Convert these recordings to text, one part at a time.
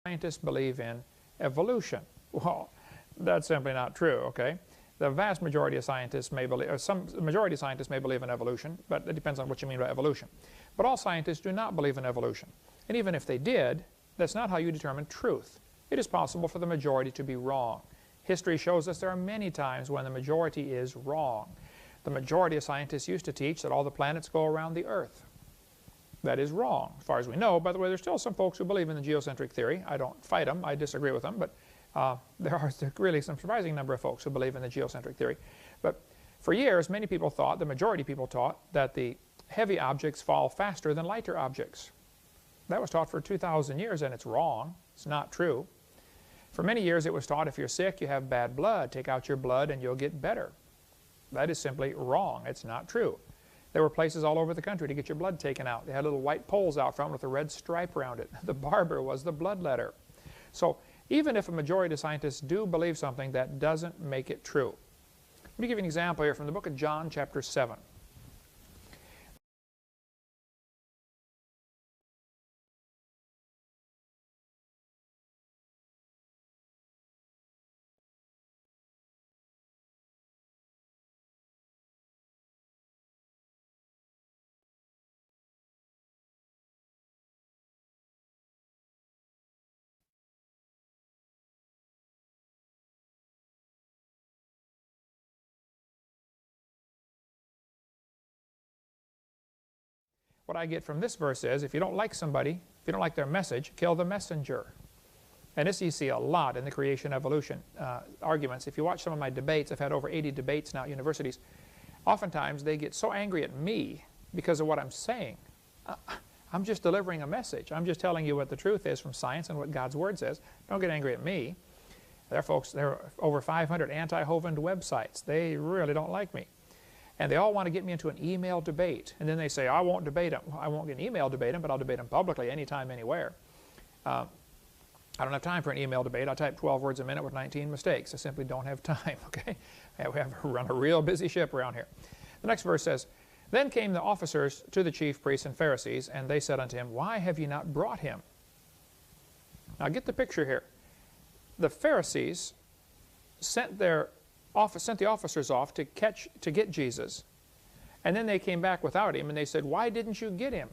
scientists believe in evolution. Well, that's simply not true, okay? The vast majority of scientists may believe, or the majority of scientists may believe in evolution, but it depends on what you mean by evolution. But all scientists do not believe in evolution. And even if they did, that's not how you determine truth. It is possible for the majority to be wrong. History shows us there are many times when the majority is wrong. The majority of scientists used to teach that all the planets go around the Earth. That is wrong, as far as we know. By the way, there's still some folks who believe in the geocentric theory. I don't fight them. I disagree with them. But there are really some surprising number of folks who believe in the geocentric theory. But for years, many people thought, the majority of people taught, that the heavy objects fall faster than lighter objects. That was taught for 2,000 years, and it's wrong. It's not true. For many years, it was taught if you're sick, you have bad blood. Take out your blood and you'll get better. That is simply wrong. It's not true. There were places all over the country to get your blood taken out. They had little white poles out front with a red stripe around it. The barber was the bloodletter. So even if a majority of scientists do believe something, that doesn't make it true. Let me give you an example here from the book of John, chapter 7. What I get from this verse is, if you don't like somebody, if you don't like their message, kill the messenger. And this you see a lot in the creation evolution arguments. If you watch some of my debates, I've had over 80 debates now at universities. Oftentimes they get so angry at me because of what I'm saying. I'm just delivering a message. I'm just telling you what the truth is from science and what God's Word says. Don't get angry at me. There are over 500 anti-Hovind websites. They really don't like me. And they all want to get me into an email debate. And then they say, I won't debate them. Well, I won't get an email debate them, but I'll debate them publicly anytime, anywhere. I don't have time for an email debate. I type 12 words a minute with 19 mistakes. I simply don't have time, okay? We have run a real busy ship around here. The next verse says, Then came the officers to the chief priests and Pharisees, and they said unto him, Why have ye not brought him? Now get the picture here. The Pharisees sent the officers off to get Jesus, and then they came back without him, and they said, Why didn't you get him?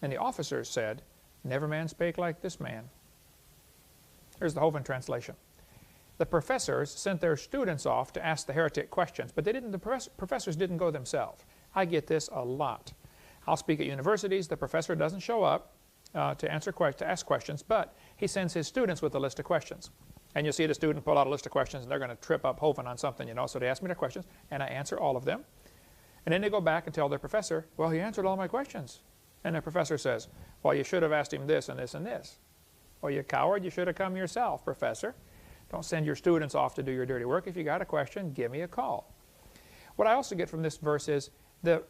And the officers said, Never man spake like this man. Here's the Hovind translation. The professors sent their students off to ask the heretic questions, but the professors didn't go themselves. I get this a lot. I'll speak at universities. The professor doesn't show up to ask questions, but he sends his students with a list of questions. And you'll see the student pull out a list of questions, and they're going to trip up Hovind on something, you know. So they ask me their questions, and I answer all of them. And then they go back and tell their professor, well, he answered all my questions. And the professor says, well, you should have asked him this and this and this. Well, you coward, you should have come yourself, professor. Don't send your students off to do your dirty work. If you got a question, give me a call. What I also get from this verse is the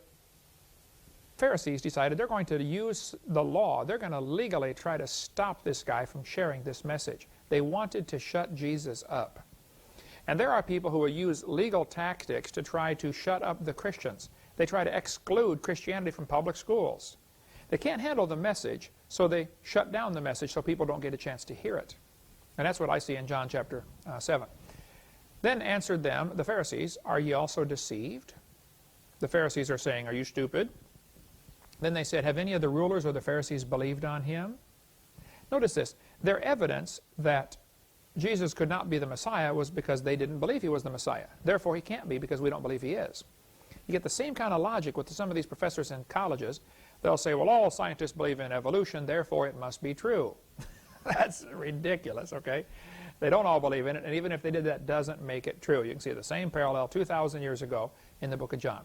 Pharisees decided they're going to use the law. They're going to legally try to stop this guy from sharing this message. They wanted to shut Jesus up. And there are people who will use legal tactics to try to shut up the Christians. They try to exclude Christianity from public schools. They can't handle the message, so they shut down the message so people don't get a chance to hear it. And that's what I see in John chapter 7. Then answered them, the Pharisees, Are ye also deceived? The Pharisees are saying, Are you stupid? Then they said, Have any of the rulers or the Pharisees believed on him? Notice this. Their evidence that Jesus could not be the Messiah was because they didn't believe he was the Messiah. Therefore, he can't be because we don't believe he is. You get the same kind of logic with some of these professors in colleges. They'll say, well, all scientists believe in evolution, therefore it must be true. That's ridiculous, okay? They don't all believe in it, and even if they did, that doesn't make it true. You can see the same parallel 2,000 years ago in the book of John.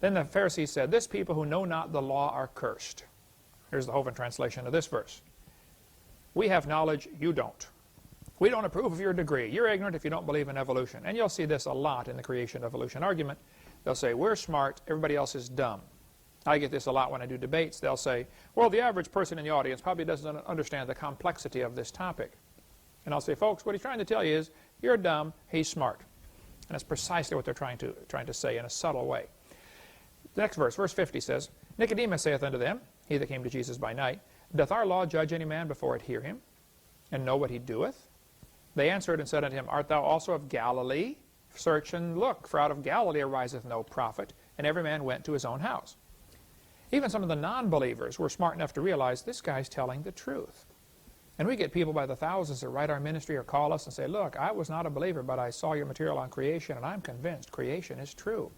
Then the Pharisees said, This people who know not the law are cursed. Here's the Hovind translation of this verse. We have knowledge, you don't. We don't approve of your degree. You're ignorant if you don't believe in evolution. And you'll see this a lot in the creation evolution argument. They'll say, we're smart, everybody else is dumb. I get this a lot when I do debates. They'll say, well, the average person in the audience probably doesn't understand the complexity of this topic. And I'll say, folks, what he's trying to tell you is, you're dumb, he's smart. And that's precisely what they're trying to say in a subtle way. The next verse, verse 50 says, Nicodemus saith unto them, he that came to Jesus by night, Doth our law judge any man before it hear him, and know what he doeth? They answered and said unto him, Art thou also of Galilee? Search and look, for out of Galilee ariseth no prophet. And every man went to his own house. Even some of the non-believers were smart enough to realize this guy's telling the truth. And we get people by the thousands that write our ministry or call us and say, look, I was not a believer, but I saw your material on creation, and I'm convinced creation is true.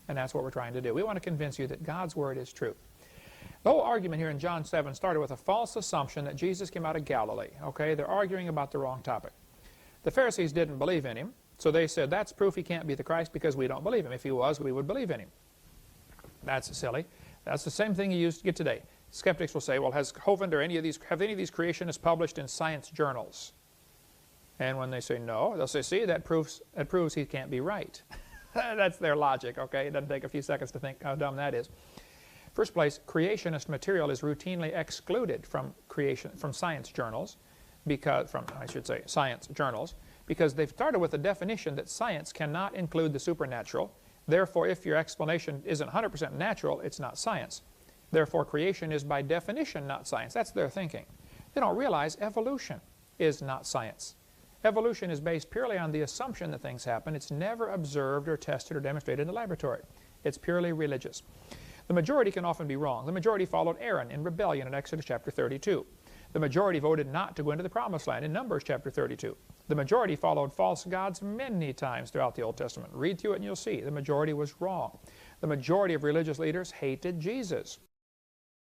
And that's what we're trying to do. We want to convince you that God's Word is true. The whole argument here in John 7 started with a false assumption that Jesus came out of Galilee. Okay, they're arguing about the wrong topic. The Pharisees didn't believe in him, so they said, that's proof he can't be the Christ because we don't believe him. If he was, we would believe in him. That's silly. That's the same thing you get today. Skeptics will say, well, has Hovind or have any of these creationists published in science journals? And when they say no, they'll say, see, that proves he can't be right. That's their logic, okay? It doesn't take a few seconds to think how dumb that is. First place, creationist material is routinely excluded from science journals, science journals, because they've started with a definition that science cannot include the supernatural. Therefore, if your explanation isn't 100% natural, it's not science. Therefore, creation is by definition not science. That's their thinking. They don't realize evolution is not science. Evolution is based purely on the assumption that things happen. It's never observed or tested or demonstrated in the laboratory. It's purely religious. The majority can often be wrong. The majority followed Aaron in rebellion in Exodus chapter 32. The majority voted not to go into the promised land in Numbers chapter 32. The majority followed false gods many times throughout the Old Testament. Read through it and you'll see the majority was wrong. The majority of religious leaders hated Jesus.